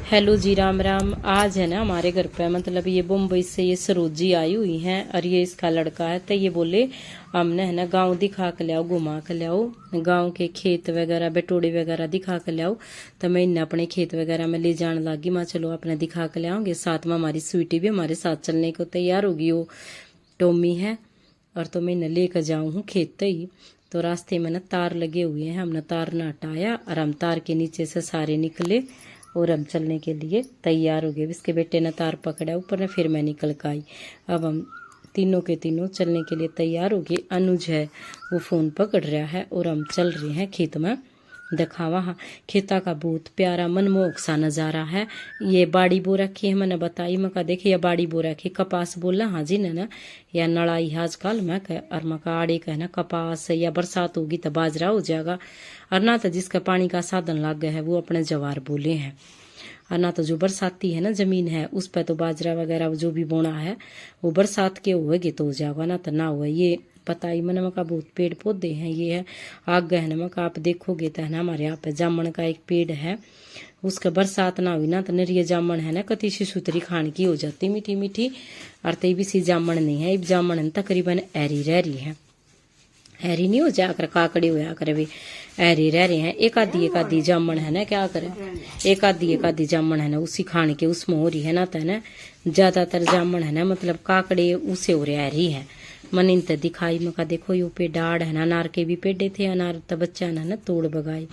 Hello जी, राम राम। आज है ना हमारे घर पे मतलब ये बम्बई से ये सरोजी आई हुई हैं और ये इसका लड़का है। तो ये बोले हमने है ना गांव दिखा के लाओ, घुमा के लाओ, गांव के खेत वगैरह बेटोड़ी वगैरह दिखा के लाओ। तो मैं इन्हें अपने खेत वगैरह में ले जाने लगी। मैं चलो अपने दिखा के लाओगे। साथ में हमारी स्वीटी भी हमारे साथ चलने को तैयार होगी। वो टोमी है और तो मैं इन्हें लेकर जाऊँ हूँ खेत ही। तो रास्ते में ना तार लगे हुए हैं, हमने तार न हटाया और हम तार के नीचे से सारे निकले और हम चलने के लिए तैयार हो गए। इसके बेटे ने तार पकड़ा ऊपर ने, फिर मैं निकल कर आई। अब हम तीनों के तीनों चलने के लिए तैयार हो गए। अनुज है वो फ़ोन पकड़ रहा है और हम चल रहे हैं खेत में दिखावा। हाँ, खेता का बहुत प्यारा मनमोहक सा नज़ारा है। ये बाड़ी बो रखी है, मैंने बताई। मका देखिए ये बाड़ी बो रखी कपास बोला। हाँ जी ना या नड़ाई है आजकल मैं कह और मका आड़े कह ना कपास या बरसात होगी तो बाजरा हो जाएगा। और ना तो जिसका पानी का साधन लग गया है वो अपने जवार बोले हैं, और ना तो जो बरसाती है ना जमीन है उस पर तो बाजरा वगैरह जो भी बोना है वो बरसात के होएगी तो हो जाएगा, ना तो ना हुआ। ये पता ही मैंने मका बहुत पेड़ पौधे हैं। ये है आग गहन मका आप देखोगे तो है ना हमारे यहाँ पे जामन का एक पेड़ है। उसका बरसात ना हुई ना तो नरिया जामन है ना कति सी सुतरी खान की हो जाती मीठी मीठी। और तई भी सी जामन नहीं है, इब जामन तकरीबन ऐरी रह रही है। हैरी नहीं हो जाकर काकड़ी होया करे भी ऐरी रह रहे हैं। एक आधी जामन है ना क्या करे, एक आधी जामन है ना उसी खाने के उसमें हो रही है ना। तो ना ज्यादातर जामन है ना मतलब काकड़े उसे हो रही है। मन इन दिखाई मका देखो यो पे डाढ़ है ना, अनार के भी पेड़े थे, अनार तो बच्चा ना तोड़ बगाई।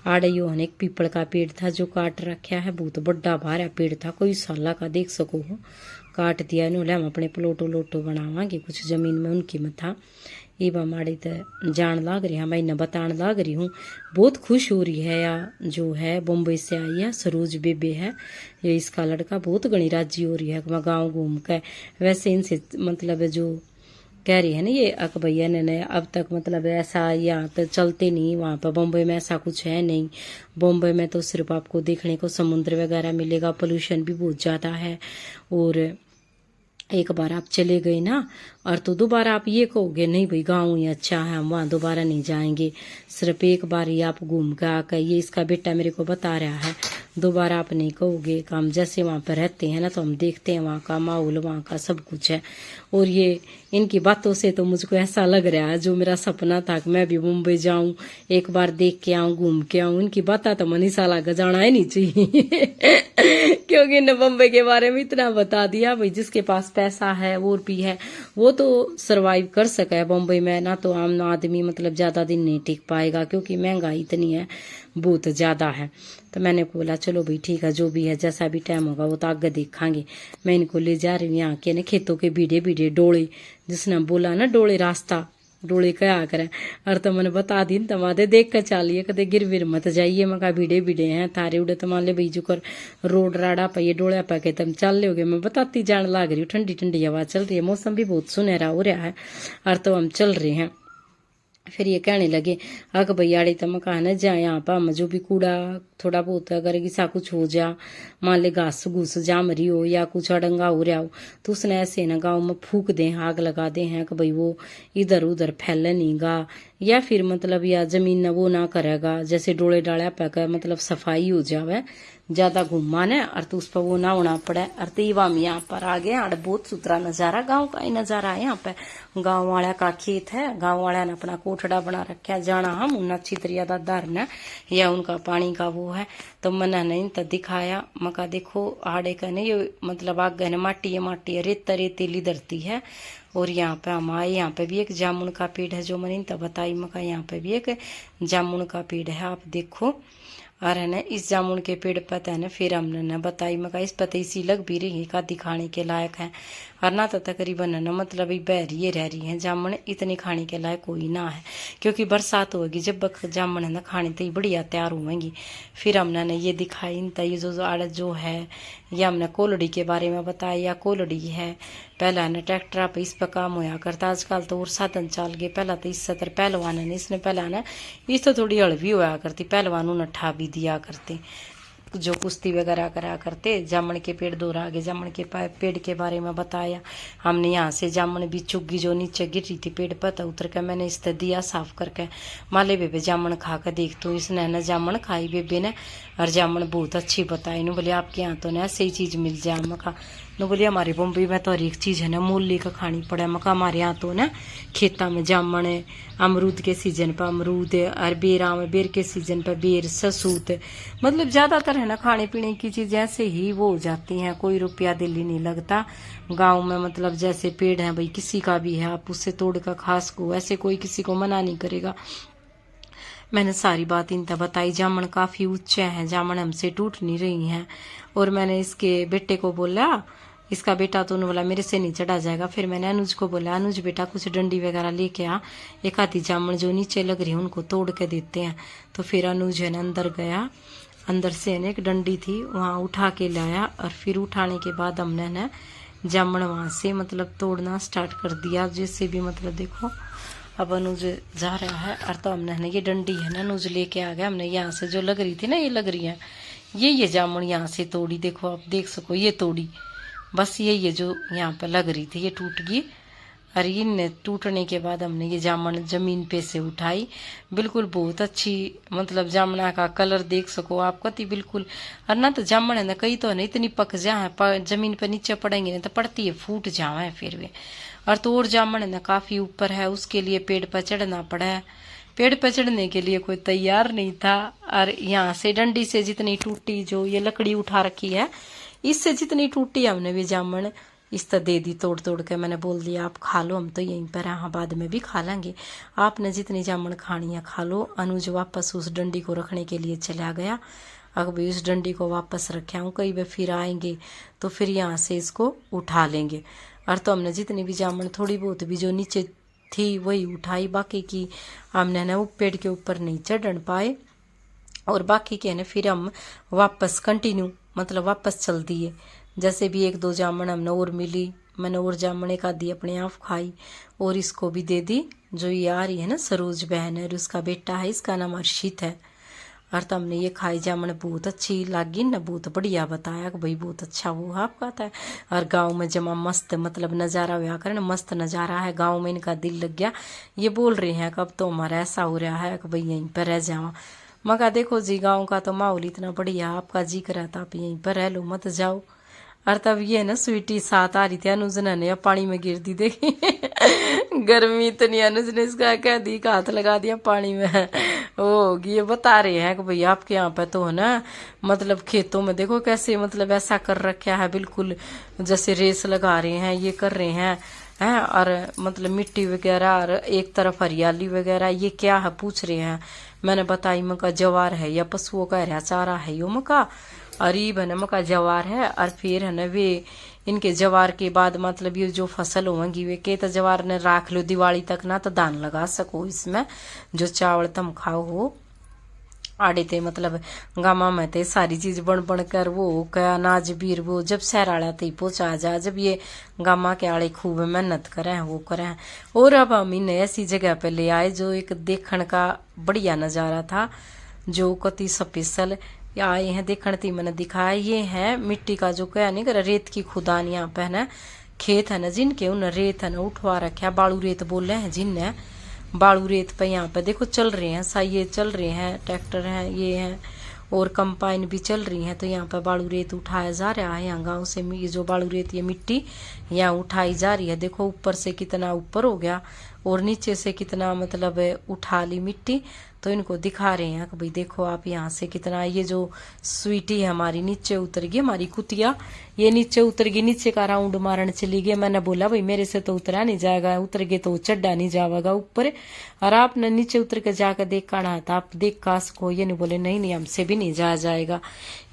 आड़े यो है एक पीपल का पेड़ था जो काट रखा है, बहुत बड़ा भारा पेड़ था, कोई साला का देख सको हो। काट दिया इन्होंने, हम अपने प्लोटो लोटो बनावांगे कुछ जमीन में उनकी में था। ये हमारी तो जान लाग रही है, मैं इन्हें बताने लाग रही हूँ। बहुत खुश हो रही है या जो है बम्बई से आई है सरोज बेबे है ये, इसका लड़का बहुत गणी राजी हो रही है मैं गाँव घूम कर। वैसे इनसे मतलब जो कह रही है ना ये अक भैया ने अब तक मतलब ऐसा यहाँ तो चलते नहीं, वहाँ पर बम्बई में ऐसा कुछ है नहीं। बम्बई में तो सिर्फ आपको देखने को समुद्र वगैरह मिलेगा, पोल्यूशन भी बहुत ज़्यादा है। और एक बार आप चले गए ना और तो दोबारा आप ये कहोगे नहीं भाई गाँव ही अच्छा है, हम वहाँ दोबारा नहीं जाएंगे। सिर्फ एक बार ही आप घूम के आकर, ये इसका बेटा मेरे को बता रहा है, दोबारा आप नहीं कहोगे। काम जैसे वहाँ पर रहते हैं ना तो हम देखते हैं वहाँ का माहौल, वहाँ का सब कुछ है। और ये इनकी बातों से तो मुझको ऐसा लग रहा है जो मेरा सपना था कि मैं भी मुंबई जाऊं, एक बार देख के आऊं, घूम के आऊं। इनकी बातें तो मनीषा लागा जाना ही नहीं चाहिए क्योंकि इन्हें बम्बई के बारे में इतना बता दिया भाई जिसके पास पैसा है और भी है वो तो सरवाइव कर सका है बम्बई में, ना तो आम आदमी मतलब ज्यादा दिन नहीं टिक पाएगा क्योंकि महंगाई इतनी है, बहुत ज्यादा है। तो मैंने बोला चलो भाई ठीक है, जो भी है जैसा भी टाइम होगा वो तो आगे देखांगे। मैं इनको ले जा रही हूँ यहाँ के ना खेतों के बीड़े बीड़े डोले, जिसने बोला ना डोले रास्ता डोले क्या करें। और तो मैंने बता दी तमादे देख कर चालिए कदे गिर विर मत जाइए, मका बीड़े बीड़े हैं थारे उड़े तो मान ले भाई जुकर रोड राड़ा पे ये डोले पे के तुम चल लोगे। मैं बताती जान लाग रही हूँ, ठंडी ठंडी हवा चल रही है, मौसम भी बहुत सुनहरा हो रहा है। और तो हम चल रहे हैं। फिर ये कहने लगे अक भैयाड़ी तम कहना जा यहाँ पर हम जो भी कूड़ा थोड़ा बहुत अगर किसा कुछ हो जा, मान ले घास घूस जाम रही हो या कुछ अड़ंगा हो रहा हो तो उसने ऐसे ना गाँव में फूक दें, आग लगा दे हैं कि भाई वो इधर उधर फैले नहीं गा, या फिर मतलब या जमीन न वो ना करेगा, जैसे डोले डाले पैकर मतलब सफाई हो जावे ज्यादा घूमा ने और तो उस पर वो ना होना पड़े। और तो हम यहाँ पर आ गए और बहुत सुथरा नजारा, गाँव का ही नजारा है। यहाँ पे गाँव वाला का खेत है, गाँव वाला ने अपना कोठड़ा बना रखा है, जाना हम उन्ना छितरिया दादार ने या उनका पानी का वो है। तो मना नहीं तो दिखाया मका देखो आड़े का नहीं ये मतलब आग गहने माटी है रेतीली धरती है। और यहाँ पे हम आए, यहाँ पे भी एक जामुन का पेड़ है जो मैंने तो बताई मका, यहाँ पे भी एक जामुन का पेड़ है आप देखो। और है ना इस जामुन के पेड़ पर है ना फिर हमने न बताई मका इस पते इसी लग भी रही का दिखाने के लायक है। और ना तो तकरीबन है ना मतलब बहरिए रह रही हैं जामुन, इतनी खाने के लायक कोई ना है क्योंकि बरसात होगी जब जामुन है ना खाने तो ही बढ़िया तैयार होंगी। फिर हमने ने ये दिखाई तो ये जो आड़ जो है ये हमने कोलड़ी के बारे में बताया, या कोलड़ी है पहला है ना ट्रैक्टर पे इस पर काम होया करता, आजकल तो और साधन चल गए। पहला तो इस सतर पहलवान है इसने पहला ना इस तो थोड़ी हड़वी होया करती, पहलवान उन्हें ठा भी दिया करते। जो कुश्ती वगैरह करा करते। जामुन के पेड़ दूर आगे जामुन के पेड़ के बारे में बताया हमने। यहाँ से जामुन भी चुग्गी जो नीचे गिर रही थी पेड़ पर, तो उतर के मैंने इस दिया साफ करके। माले बेबे जामुन खा कर देख तू, इसने ना जामुन खाई बेबे ने, और जामुन बहुत अच्छी बताई। नु बोले आपके यहाँ तो ना ऐसी चीज मिल जाए मका। नु बोले हमारे बम्बई में तो हर एक चीज है ना मोल लेकर खानी पड़े मका। हमारे यहाँ तो ना खेता में जामुन है, अमरूद के सीजन पर अमरूद, और बेरा में बेर के सीजन पर बेर, ससूत, मतलब ज्यादातर है ना खाने पीने की चीजें ऐसे ही वो हो जाती हैं। कोई रुपया दिल्ली नहीं लगता गांव में। मतलब जैसे पेड़ है भाई किसी का भी है, आप उससे तोड़ कर खा सको, ऐसे कोई किसी को मना नहीं करेगा। मैंने सारी बात इनता बताई। जामुन काफी ऊंचे हैं, जामुन हमसे टूट नहीं रही हैं। और मैंने इसके बेटे को बोला, इसका बेटा तो उन्होंने बोला मेरे से नहीं चढ़ा जाएगा। फिर मैंने अनुज को बोला, अनुज बेटा कुछ डंडी वगैरह लेके आ, एक आधी जामुन जो नीचे लग रही है उनको तोड़ के देते हैं। तो फिर अनुज है ना अंदर गया, अंदर से एक डंडी थी वहाँ उठा के लाया, और फिर उठाने के बाद हमने ना जामुन वहाँ से मतलब तोड़ना स्टार्ट कर दिया। जैसे भी मतलब देखो अब अनुज जा रहा है, और तो हमने ना ये डंडी है ना अनुज लेके आ गया। हमने यहाँ से जो लग रही थी ना, ये लग रही है ये जामुन यहाँ से तोड़ी। देखो आप देख सको ये तोड़ी, बस ये जो यहाँ पे लग रही थी ये टूट गई। और इन टूटने के बाद हमने ये जामुन जमीन पे से उठाई। बिल्कुल बहुत अच्छी मतलब जामुना का कलर देख सको आप कति बिल्कुल। और ना तो जामुन है ना कई तो है ना इतनी पक जाए जमीन पे नीचे पड़ेंगे ना तो पड़ती है फूट जाए फिर वे। और तो और जामुन है ना काफी ऊपर है, उसके लिए पेड़ पर चढ़ना पड़ा है। पेड़ पर चढ़ने के लिए कोई तैयार नहीं था। और यहाँ से डंडी से जितनी टूटी, जो ये लकड़ी उठा रखी है इससे जितनी टूटी हमने भी जामुन इस तरह दे दी तोड़ तोड़ के। मैंने बोल दिया आप खा लो, हम तो यहीं पर यहाँ बाद में भी खा लेंगे, आपने जितनी जामुन खानी है खा लो। अनुज वापस उस डंडी को रखने के लिए चला गया। अब भी उस डंडी को वापस रखे हूँ, कई बार फिर आएंगे तो फिर यहाँ से इसको उठा लेंगे। और तो हमने जितनी भी जामुन थोड़ी बहुत भी जो नीचे थी वही उठाई, बाकी की हमने ना पेड़ के ऊपर नहीं चढ़ पाए। और बाकी के ना फिर हम वापस कंटिन्यू मतलब वापस चल दिए। जैसे भी एक दो जामुन हमने और मिली, मैंने और जामुन एक आधी अपने आप खाई और इसको भी दे दी। जो ये आ रही है ना सरोज बहन है और उसका बेटा है, इसका नाम अर्षित है। और तो हमने ये खाई जामुन बहुत अच्छी लगी ना, बहुत बढ़िया बताया कि भाई बहुत अच्छा वो आपका था। और गांव में जमा मस्त मतलब नज़ारा हुआ करे ना, मस्त नज़ारा है गांव में, इनका दिल लग गया। ये बोल रहे हैं कब तो हमारा ऐसा हो रहा है कि भाई यहीं पर रह जाओ। मगर देखो जी गांव का तो माहौल इतना बढ़िया, आपका जी करा था आप यहीं पर रह लो मत जाओ। और तब ये ना स्वीटी साथ आ रही थी, अनुज ने पानी में गिर दी देखी गर्मी इतनी, अनुज ने इसका कह दी का हाथ लगा दिया पानी में वो होगी। ये बता रहे हैं कि भैया आपके यहाँ पे तो है ना मतलब खेतों में देखो कैसे मतलब ऐसा कर रखा है, बिल्कुल जैसे रेस लगा रहे हैं ये कर रहे हैं और मतलब मिट्टी वगैरह और एक तरफ हरियाली वगैरह। ये क्या है पूछ रहे हैं। मैंने बताई मका जवार है या पशुओं का हरा चारा है यो मका, अरीब है ना मका जवार है। और फिर है ना वे इनके जवार के बाद मतलब ये जो फसल होंगी वे के तो जवार ने राख लो दिवाली तक ना, तो दान लगा सको इसमें जो चावल तुम खाओ हो। आड़े थे मतलब गामा में थे सारी चीज बन बन कर वो क्या अनाज बीर वो जब शहर आड़ा थे पहुंचा जा, जब ये गामा के आड़े खूब मेहनत करें वो करें। और अब हम इन्हें ऐसी जगह पे ले आए जो एक देखने का बढ़िया नजारा था, जो कति स्पेशल आए हैं देखने थी मैंने दिखाया। ये है मिट्टी का जो क्या नहीं कर रेत की खुदान, यहाँ पे है ना खेत है ना जिनके उन रेत है ना उठवा रखे, बालू रेत बोल रहे हैं जिनने, बालू रेत पे यहाँ पे देखो चल रहे हैं साइए चल रहे हैं, ट्रैक्टर हैं ये हैं और कंपाइन भी चल रही हैं। तो यहाँ पे बालू रेत उठाया जा रहा है, यहाँ गांव से ये जो बालू रेत ये मिट्टी यहाँ उठाई जा रही है। देखो ऊपर से कितना ऊपर हो गया और नीचे से कितना मतलब उठा ली मिट्टी। तो इनको दिखा रहे हैं कि भाई देखो आप यहाँ से कितना, ये जो स्वीटी है हमारी नीचे उतर गई, हमारी कुतिया ये नीचे उतर गई, नीचे का राउंड मारन चली गई। मैंने बोला भाई मेरे से तो उतरा नहीं जाएगा, उतर गए तो चढ़ा नहीं जाएगा ऊपर, और आपने नीचे उतर के जाकर देख करना था, आप देख का सको। ये नहीं बोले नहीं नहीं हमसे भी नहीं जाया जाएगा,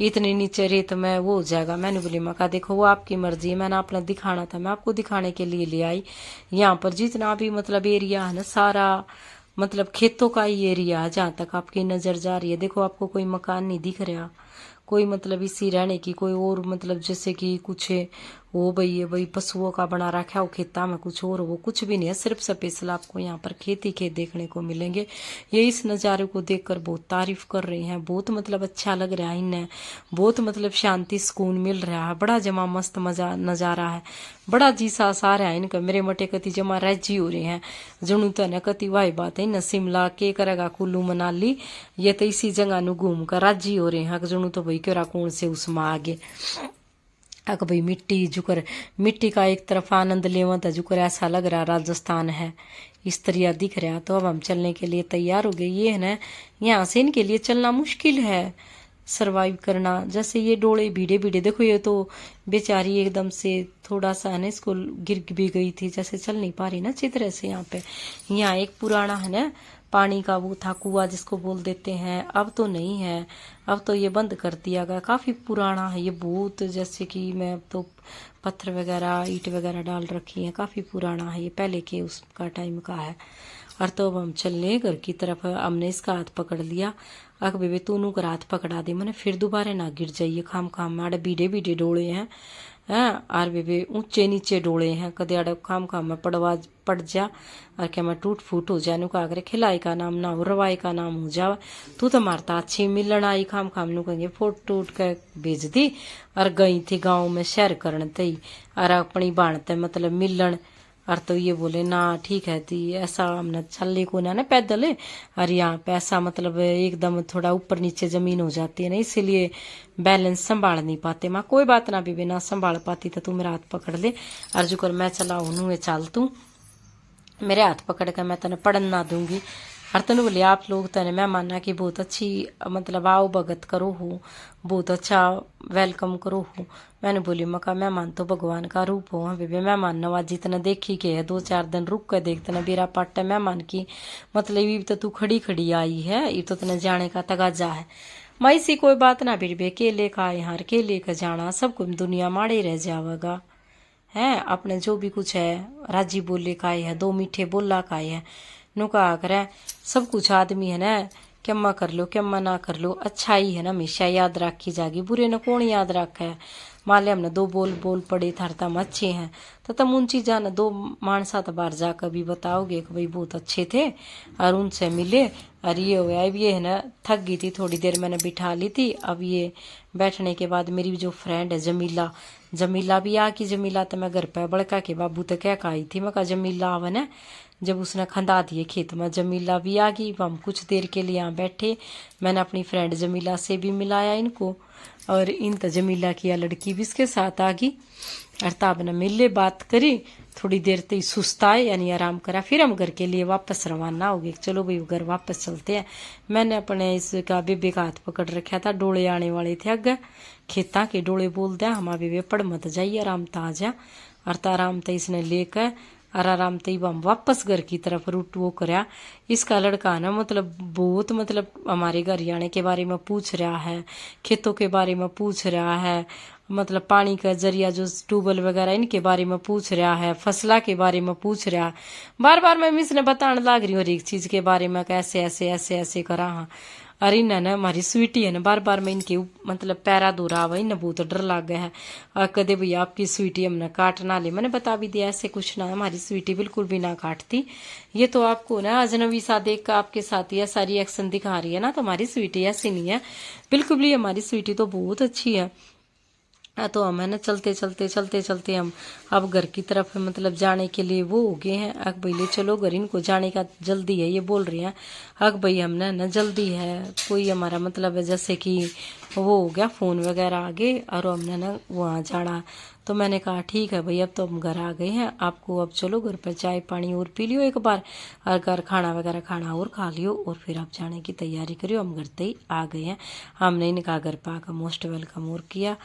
इतने नीचे रेत में वो हो जाएगा। मैंने बोली मैं कहा देखो वो आपकी मर्जी है, मैंने अपना दिखाना था, मैं आपको दिखाने के लिए ले आई। यहाँ पर जितना भी मतलब एरिया है ना सारा मतलब खेतों का ही एरिया है जहाँ तक आपकी नजर जा रही है। देखो आपको कोई मकान नहीं दिख रहा, कोई मतलब इसी रहने की कोई और मतलब जैसे कि कुछ वो भाई ये भाई पशुओं का बना रखा है, वो खेता में कुछ और वो कुछ भी नहीं है, सिर्फ स्पेशल आपको यहाँ पर खेत ही खेत देखने को मिलेंगे। ये इस नज़ारे को देखकर बहुत तारीफ कर रहे हैं, बहुत मतलब अच्छा लग रहा है इन्हें, बहुत मतलब शांति सुकून मिल रहा है, बड़ा जमा मस्त मजा नजारा है, बड़ा जी सा सारा है इनका। मेरे मटे कति जमा राजी हो रहे हैं, जणू तो न कति वाही बात है न शिमला के करेगा कुल्लू मनाली, ये तो इसी जगह नु घूम कर राजी हो रहे हैं, जणू तो भाई क्यों कौन से उसमें आगे अक भाई मिट्टी जुकर मिट्टी का एक तरफ आनंद लेवा था, जुकर ऐसा लग रहा राजस्थान है इस तरह दिख रहा। तो अब हम चलने के लिए तैयार हो गए। ये है ना यहाँ से इनके लिए चलना मुश्किल है, सरवाइव करना। जैसे ये डोले भीड़े भीड़े, देखो ये तो बेचारी एकदम से थोड़ा सा है ना इसको गिर भी गई थी, जैसे चल नहीं पा रही ना अच्छी तरह से। यहाँ पे यहाँ एक पुराना है ना पानी का वो था कुआ जिसको बोल देते हैं, अब तो नहीं है, अब तो ये बंद कर दिया गया, काफी पुराना है ये बहुत, जैसे कि मैं अब तो पत्थर वगैरह ईंट वगैरह डाल रखी है, काफी पुराना है ये, पहले के उसका टाइम का है। और तो अब हम चलने घर की तरफ, हमने इसका हाथ पकड़ लिया, अक बेबे तूनू कर हाथ पकड़ा दे मैंने, फिर दोबारा ना गिर जाइए, खाम खाम माड़े बीडे बीडे डोले हैं आर बेबे ऊंचे नीचे डोले हैं, कदे आड़े खाम खाम में पड़ जा और क्या मैं टूट फूट हो जाए का आगे खिलाई का नाम ना हो रवाई का नाम हो जावा, तू तो मारता अच्छी मिलन आई खाम खाम नु कहेंगे फोट टूट के भेज दी। और गई थी गाँव में शहर करने तई और अपनी बाणते मतलब मिलन, और तो ये बोले ना ठीक है ती ऐसा हमने चलने को ना पैदल है, और यहाँ पे ऐसा मतलब एकदम थोड़ा ऊपर नीचे जमीन हो जाती है ना, इसीलिए बैलेंस संभाल नहीं पाते। माँ कोई बात ना भी ना संभाल पाती तो तू मेरा हाथ पकड़ ले, और जो कर मैं चला हूँ चाल तू मेरे हाथ पकड़ कर मैं तने पढ़न ना दूंगी। और तनु बोले आप लोग तने मैं माना कि बहुत अच्छी मतलब आओ भगत करो हो, बहुत अच्छा वेलकम करो हो। मैंने बोली मका मेहमान तो भगवान का रूप हो, बेबे मेहमान नवाजी तना देखी के है, 2-4 दिन रुक कर देख तना बेरा पाटा मेहमान की मतलब ये तो तू खड़ी खड़ी आई है, ये तो तने जाने का तगाजा है। मैं इसी कोई बात ना बेबे के लेकर आए यार, के लेकर जाना, सब कुछ दुनिया माड़े रह जाएगा है, अपने जो भी कुछ है राजी बोले का है, 2 मीठे बोला का है, नुका करे सब कुछ आदमी है ना, क्यम्मा कर लो क्यम्मा ना कर लो, अच्छा ही है ना हमेशा याद रखी जाएगी, बुरे न कौन याद रखा है। मान लिया हमने 2 बोल पड़े थारता में अच्छे हैं तो तुम उन चीजा न 2 मानसा तो बाहर जाकर भी बताओगे कि भाई बहुत अच्छे थे और उनसे मिले। और ये हुआ अब ये है ना थक गई थी, थोड़ी देर मैंने बिठा ली थी। अब ये बैठने के बाद मेरी जो फ्रेंड है जमीला भी आ कि जमीला तो मैं घर पे बड़का के बाबू तो क्या आई थी, मैं कहा जमीला आवन है, जब उसने खंदा दिए खेत में जमीला भी आ गई। हम कुछ देर के लिए यहाँ बैठे, मैंने अपनी फ्रेंड जमीला से भी मिलाया इनको, और इन तो जमीला की लड़की भी इसके साथ आ गई। और तब ने मिले बात करी, थोड़ी देर तक सुस्ताए यानी आराम करा, फिर हम घर के लिए वापस रवाना हो गए। चलो भाई घर वापस चलते हैं। मैंने अपने इसका बेबे का हाथ पकड़ रखा था, डोले आने वाले थे अगर खेता के डोले बोल दिया, हमारा बेबे पड़ मत जाइए आराम ताजा। और आराम तो इसने लेकर और आराम ते हम वापस घर की तरफ रूट वो करया। इसका लड़का ना मतलब बहुत मतलब हमारे घर आने के बारे में पूछ रहा है, खेतों के बारे में पूछ रहा है, मतलब पानी का जरिया जो ट्यूबवेल वगैरह इनके बारे में पूछ रहा है, फसला के बारे में पूछ रहा है। बार बार मैं इसने बताने लग रही हूँ हर एक चीज के बारे में, कैसे ऐसे ऐसे ऐसे करा। हाँ अरे न हमारी स्वीटी है ना, बार बार मैं इनके मतलब पैरा दूरा हुआ इन्हें बहुत डर लग गया है। और कदे भैया आपकी स्वीटी हमने काट ना ले, मैंने बता भी दिया ऐसे कुछ ना, हमारी स्वीटी बिल्कुल भी ना काटती। ये तो आपको ना अजनबी सा देख कर आपके साथ ही ऐसा रिएक्शन दिखा रही है ना, तो हमारी स्वीटी ऐसी नहीं है बिल्कुल भी, हमारी स्वीटी तो बहुत अच्छी है। तो हम है ना चलते हम अब घर की तरफ मतलब जाने के लिए वो हो गए हैं। अक भाई ले चलो घर, इनको जाने का जल्दी है ये बोल रही हैं। अक भाई हमने ना जल्दी है, कोई हमारा मतलब है जैसे कि वो हो गया फोन वगैरह आगे और हमने ना वहाँ जाना। तो मैंने कहा ठीक है भाई अब तो हम घर आ गए हैं, आपको अब चलो घर पर चाय पानी और पी लियो एक बार, और घर खाना वगैरह खाना और खा लियो, और फिर आप जाने की तैयारी करियो। हम घर से ही आ गए हैं। हमने इनका घर पर आकर मोस्ट वेलकम और किया।